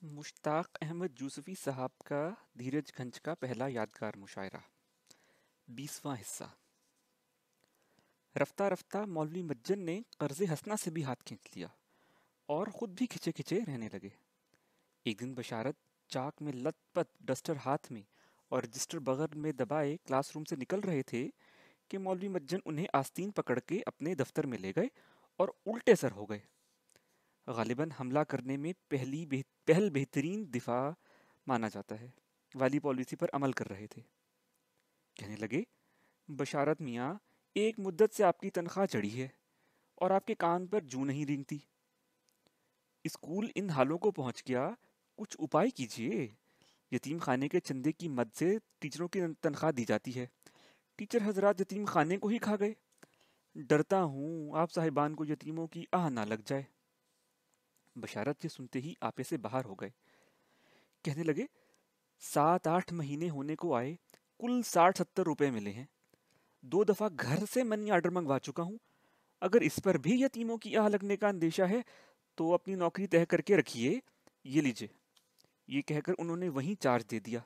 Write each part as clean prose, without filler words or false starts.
मुश्ताक अहमद यूसुफी साहब का धीरजगंज का पहला यादगार मुशायरा 20वां हिस्सा। रफ्ता रफ्ता मौलवी मज्जन ने कर्ज़े हसना से भी हाथ खींच लिया और ख़ुद भी खिंचे खिंचे रहने लगे। एक दिन बशारत चाक में लथपथ डस्टर हाथ में और रजिस्टर बगल में दबाए क्लासरूम से निकल रहे थे कि मौलवी मज्जन उन्हें आस्तीन पकड़ के अपने दफ्तर में ले गए और उल्टे सर हो गए। गालिबन हमला करने में पहल बेहतरीन दिफा माना जाता है, वाली पॉलिसी पर अमल कर रहे थे। कहने लगे, बशारत मियाँ, एक मुद्दत से आपकी तनख्वाह चढ़ी है और आपके कान पर जूं नहीं रेंगती। स्कूल इन हालों को पहुंच गया, कुछ उपाय कीजिए। यतीम खाने के चंदे की मद से टीचरों की तनख्वाह दी जाती है। टीचर हजरात यतीम खाने को ही खा गए। डरता हूँ आप साहिबान को यतीमों की आह ना लग जाए। बशारत ये सुनते ही आपे से बाहर हो गए। कहने लगे, 7-8 महीने होने को आए, कुल 60-70 रुपए मिले हैं। 2 दफा घर से मनी आर्डर मंगवा चुका हूँ। अगर इस पर भी यतीमों की आह लगने का अंदेशा है तो अपनी नौकरी तय करके रखिए। ये लीजिए। ये कहकर उन्होंने वहीं चार्ज दे दिया।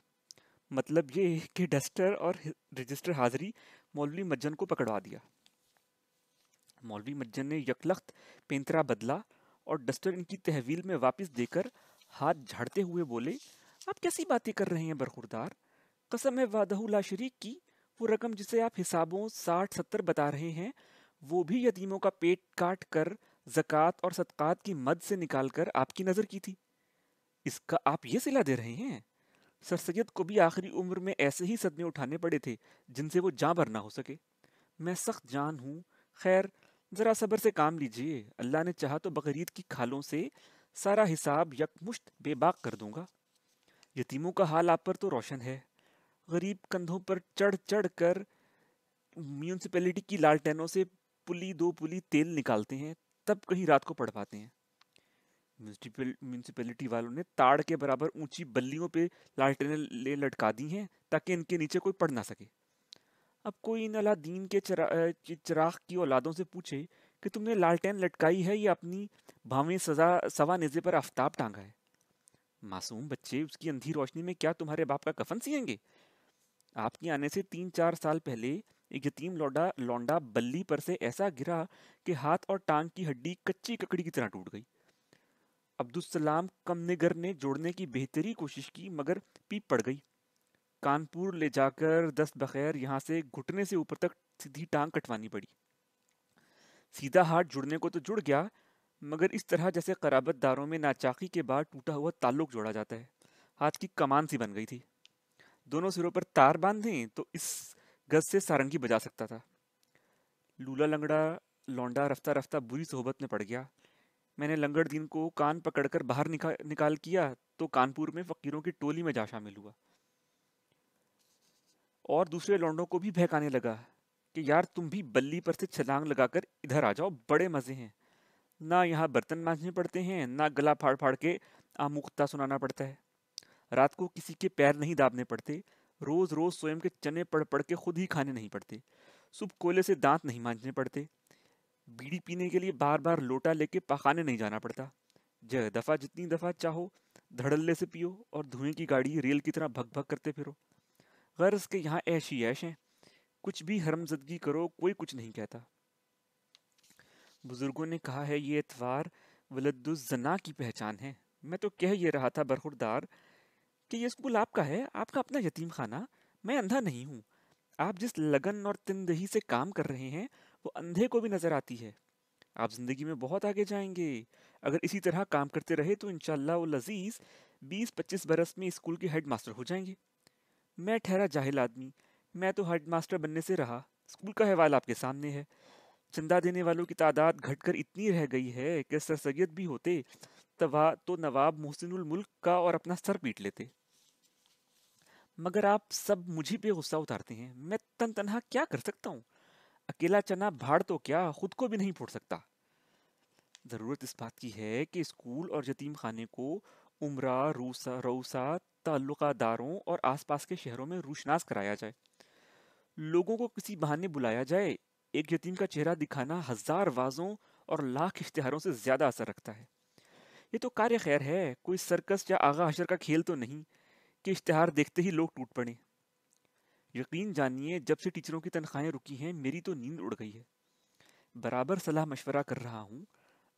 मतलब ये कि डस्टर और रजिस्टर हाजिरी मौलवी मज्जन को पकड़वा दिया। मौलवी मज्जन ने यकलख्त पेंतरा बदला और डस्टर इनकी तहवील में वापस देकर हाथ झाड़ते हुए बोले, आप कैसी बातें कर रहे हैं बरखुरदार? कसम है वादहु ला शरीक की, वो रकम जिसे आप हिसाबों 60-70 बता रहे हैं, वो भी यतीमों का पेट काट कर ज़कात और सदक़ात की मद से निकाल कर आपकी नज़र की थी। इसका आप ये सिला दे रहे हैं? सर सैयद को भी आखिरी उम्र में ऐसे ही सदमे उठाने पड़े थे जिनसे वो जाँ भर ना हो सके। मैं सख्त जान हूँ। खैर, ज़रा सब्र से काम लीजिए। अल्लाह ने चाहा तो बकरीद की खालों से सारा हिसाब यकमुश्त बेबाक कर दूंगा। यतीमों का हाल आप पर तो रोशन है। गरीब कंधों पर चढ़ चढ़ कर म्यूनसिपैलिटी की लालटेनों से पुली दो पुली तेल निकालते हैं, तब कहीं रात को पढ़ पाते हैं। म्यूनसिपैलिटी वालों ने ताड़ के बराबर ऊंची बल्लियों पे लालटेनें ले लटका दी हैं ताकि इनके नीचे कोई पढ़ ना सके। अब कोई इन अलादीन के चिराग की औलादों से पूछे कि तुमने लालटेन लटकाई है या अपनी भावें सजा सवा नेजे पर आफताब टांगा है। मासूम बच्चे उसकी अंधी रोशनी में क्या तुम्हारे बाप का कफन सिएंगे? आपके आने से 3-4 साल पहले एक यतीम लौंडा लौंडा बल्ली पर से ऐसा गिरा कि हाथ और टांग की हड्डी कच्ची ककड़ी की तरह टूट गई। अब्दुलसलाम कमनेगर ने जोड़ने की बेहतरी कोशिश की मगर पीप पड़ गई। कानपुर ले जाकर दस्त बखैर यहाँ से घुटने से ऊपर तक सीधी टांग कटवानी पड़ी। सीधा हाथ जुड़ने को तो जुड़ गया, मगर इस तरह जैसे कराबतदारों में नाचाकी के बाद टूटा हुआ ताल्लुक जोड़ा जाता है। हाथ की कमान सी बन गई थी। दोनों सिरों पर तार बांधे तो इस गज से सारंगी बजा सकता था। लूला लंगड़ा लौंडा रफ्ता रफ्ता बुरी सोहबत में पड़ गया। मैंने लंगड़ दीन को कान पकड़कर बाहर निकाल किया तो कानपुर में फकीरों की टोली में जा शामिल हुआ और दूसरे लौंडों को भी बहकाने लगा कि यार तुम भी बल्ली पर से छलांग लगाकर इधर आ जाओ, बड़े मजे हैं। ना यहाँ बर्तन मांजने पड़ते हैं, ना गला फाड़ फाड़ के आमुख्ता सुनाना पड़ता है। रात को किसी के पैर नहीं दाबने पड़ते। रोज रोज स्वयं के चने पड़ पड़ के खुद ही खाने नहीं पड़ते। सुबह कोयले से दांत नहीं मांजने पड़ते। बीड़ी पीने के लिए बार बार लोटा लेके पखाने नहीं जाना पड़ता। दफा जितनी दफा चाहो धड़ल्ले से पियो और धुएं की गाड़ी रेल की तरह भग भग करते फिरो। गर्ज के यहाँ ऐश ही ऐश है। कुछ भी हरमजदगी करो कोई कुछ नहीं कहता। बुजुर्गों ने कहा है ये एतवार वलदुज़्ज़ना की पहचान है। मैं तो कह ये रहा था बरखुरदार कि ये स्कूल आपका है, आपका अपना यतीम खाना। मैं अंधा नहीं हूँ। आप जिस लगन और तनदही से काम कर रहे हैं वो अंधे को भी नजर आती है। आप जिंदगी में बहुत आगे जाएंगे। अगर इसी तरह काम करते रहे तो इंशाअल्लाह उल अजीज 20-25 बरस में स्कूल के हेड मास्टर हो जाएंगे। मैं ठहरा जाहिल आदमी। मैं तो हेड मास्टर बनने से रहा। स्कूल का हवाला आपके सामने है। चंदा देने वालों की तादाद घटकर इतनी रह गई है कि सर सैयद भी होते तवा तो नवाब मोहसिनुल मुल्क का और अपना सर पीट लेते। मगर आप सब मुझी पे गुस्सा उतारते हैं। मैं तन तनहा क्या कर सकता हूँ? अकेला चना भाड़ तो क्या, खुद को भी नहीं फोड़ सकता। ज़रूरत इस बात की है कि स्कूल और यतीम खाने को उमरा रूसा रऊसा ताल्लुकादारों और आसपास के शहरों में रूशनास कराया जाए। लोगों को किसी बहाने बुलाया जाए। एक यतीम का चेहरा दिखाना हजार वाजों और लाख इश्तिहारों से ज्यादा असर रखता है। یہ تو کاریہ خیر ہے، کوئی سرکس یا آغا حشر کا کھیل تو نہیں کہ اشتہار دیکھتے ہی لوگ ٹوٹ پڑیں۔ یقین جانیے جب سے ٹیچروں کی تنخواہیں رکی ہیں میری تو نیند اڑ گئی ہے۔ برابر صلاح مشورہ کر رہا ہوں،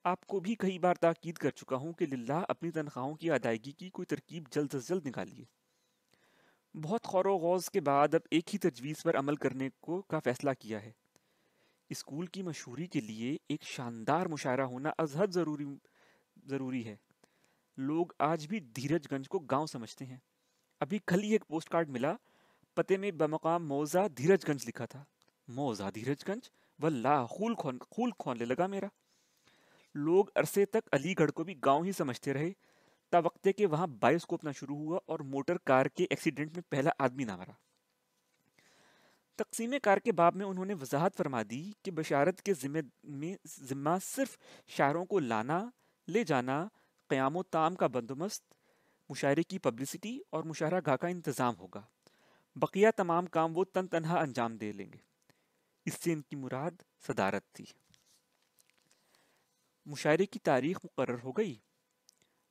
آپ کو بھی کئی بار تاکید کر چکا ہوں کہ للہ اپنی تنخواہوں کی ادائیگی کی کوئی ترکیب جلد از جلد نکالیے۔ بہت غور و خوض کے بعد اب ایک ہی تجویز پر عمل کرنے کو کا فیصلہ کیا ہے۔ اسکول کی مشہوری کے لیے ایک شاندار مشاعرہ ہونا از حد ضروری ہے۔ لوگ آج بھی دھیرج گنج کو گاؤں سمجھتے ہیں۔ ابھی کل ہی ایک پوسٹ کارڈ ملا، پتے میں بمقام موزہ دھیرج گنج لکھا تھا۔ موزہ دھیرج گنج، واللہ خول کھولنے لگا میرا۔ لوگ عرصے تک علی گڑھ کو بھی گاؤں ہی سمجھتے رہے، تا وقتے کہ وہاں بایوسکوپ نہ شروع ہوا اور موٹر کار کے ایکسیڈنٹ میں پہلا آدمی نہ مرا۔ تقسیم کار کے باب میں انہوں نے وضاحت فرما دی کہ بشارت کے ذمہ صرف شاعروں کو لانا، لے جانا، قیام و طعام کا بندوبست، مشاعرے کی پبلسٹی اور مشاعرہ گاہ کا انتظام ہوگا۔ بقیہ تمام کام وہ تن تنہا انجام دے لیں گے۔ اس سے ان کی مراد صدارت تھی۔ مشاعرے کی تاریخ مقرر ہو گئی۔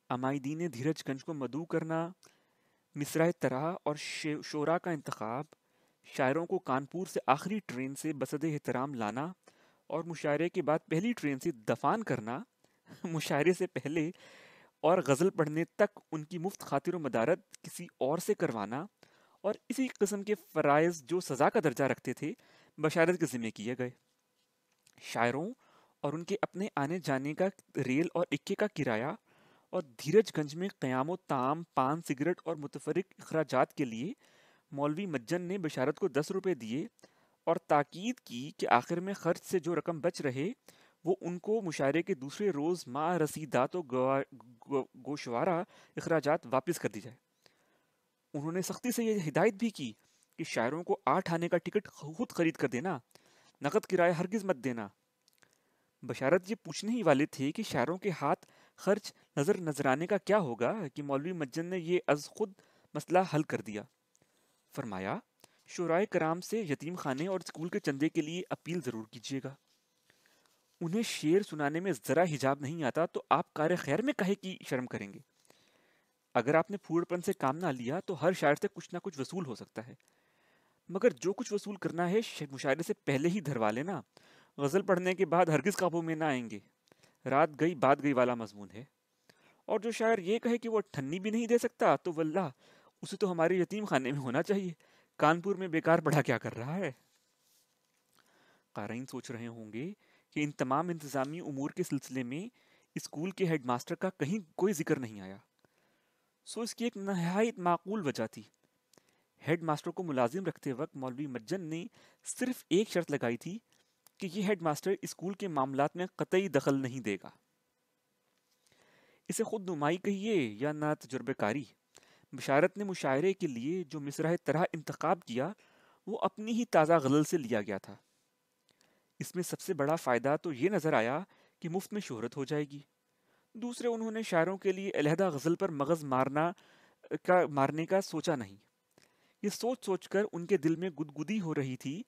عمائدین دھیرج گنج کو مدعو کرنا، مصرع طرح اور شعراء کا انتخاب، شاعروں کو کانپور سے آخری ٹرین سے بسد احترام لانا اور مشاعرے کے بعد پہلی ٹرین سے دفان کرنا، مشاعرے سے پہلے اور غزل پڑھنے تک ان کی مفت خاطر و مدارت کسی اور سے کروانا، اور اسی قسم کے فرائض جو سزا کا درجہ رکھتے تھے بشارت کے ذمہ کیے گئے۔ شاعروں اور ان کے اپنے آنے جانے کا ریل اور اکے کا کرایہ اور دھیرج گنج میں قیام و طعام، پان، سگریٹ اور متفرق اخراجات کے لیے مولوی مجن نے بشارت کو 10 روپے دیے اور تاکید کی کہ آخر میں خرچ سے جو رقم بچ رہے وہ ان کو مشاعرے کے دوسرے روز ماہ رسیدات و گوشوارہ اخراجات واپس کر دی جائے۔ انہوں نے سختی سے یہ ہدایت بھی کی کہ شاعروں کو 8 آنے کا ٹکٹ خود خرید کر دینا، نقد کرایہ ہرگز مت دینا۔ بشارت یہ پوچھنے ہی والے تھے کہ شاعروں کے ہاتھ خرچ نذرانے کا کیا ہوگا کہ مولوی مجن نے یہ از خود مسئلہ حل کر دیا۔ فرمایا، شعراء کرام سے یتیم خانے اور اسکول کے چندے کے لیے اپیل ضرور کیجیے گا۔ انہیں شعر سنانے میں ذرا حجاب نہیں آتا تو آپ کار خیر میں کہے کی شرم کریں گے؟ اگر آپ نے پھوڑ پن سے کام نہ لیا تو ہر شاعر سے کچھ نہ کچھ وصول ہو سکتا ہے، مگر جو کچھ وصول کرنا ہے مشاعرے سے پہلے ہی دھروا لینا، غزل پڑھنے کے بعد ہرگز قابو میں نہ آئیں گے۔ رات گئی بات گئی والا مضمون ہے۔ اور جو شاعر یہ کہے کہ وہ ٹھنی بھی نہیں دے سکتا تو واللہ اسے تو ہمارے یتیم خانے میں ہونا چاہیے، کانپور میں بیکار پڑھا کیا کر رہا ہے۔ قارئین سوچ رہے ہوں گے کہ ان تمام انتظامی امور کے سلسلے میں اسکول کے ہیڈ ماسٹر کا کہیں کوئی ذکر نہیں آیا۔ سو اس کی ایک نہایت معقول وجہ تھی۔ ہیڈ ماسٹر کو ملازم رکھتے وقت مولوی مجن نے صرف ایک شرط لگائی تھی کہ یہ ہیڈ ماسٹر اسکول کے معاملات میں قطعی دخل نہیں دے گا۔ اسے خود نمائی کہیے یا نہ تجربہ کاری، بشارت نے مشاعرے کے لیے جو مصرع طرح انتخاب کیا وہ اپنی ہی تازہ غزل سے لیا گیا تھا۔ اس میں سب سے بڑا فائدہ تو یہ نظر آیا کہ مفت میں شہرت ہو جائے گی۔ دوسرے انہوں نے شاعروں کے لیے علیحدہ غزل پر مغز مارنے کا سوچا نہیں۔ یہ سوچ سوچ کر ان کے دل میں گدگدی ہو رہی تھی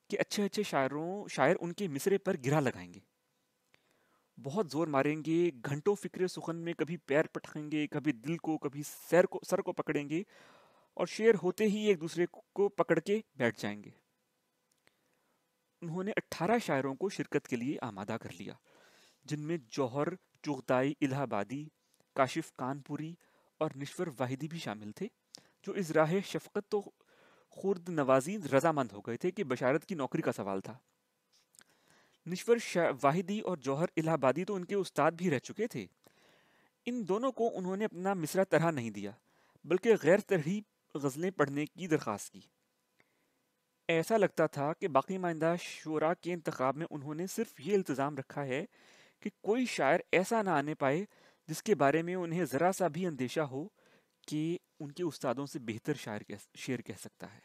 کہ اچھے اچھے شاعر ان کے مصرے پر گرا لگائیں گے، بہت زور ماریں گے، گھنٹوں فکر سخن میں کبھی پیر پٹکیں گے، کبھی دل کو، کبھی سر کو پکڑیں گے اور شعر ہوتے ہی ایک دوسرے کو پکڑ کے بیٹھ جائیں گے۔ انہوں نے 18 شاعروں کو شرکت کے لیے آمادہ کر لیا، جن میں جوہر چغتائی الہ آبادی، کاشف کانپوری اور نشور واحدی بھی شامل تھے، جو اس راہ شفقت تو خورد نوازی رضامند ہو گئے تھے کہ بشارت کی نوکری کا سوال تھا۔ نشور واحدی اور جوہر الہ آبادی تو ان کے استاد بھی رہ چکے تھے۔ ان دونوں کو انہوں نے اپنا مصرع طرح نہیں دیا بلکہ غیر ترغیب غزلیں پڑھنے کی درخواست کی۔ ایسا لگتا تھا کہ باقی ماندہ شعراء کے انتخاب میں انہوں نے صرف یہ التزام رکھا ہے کہ کوئی شاعر ایسا نہ آنے پائے جس کے بارے میں انہیں ذرا سا بھی اندیشہ ہو کہ ان کے استادوں سے بہتر شعر کہہ سکتا ہے۔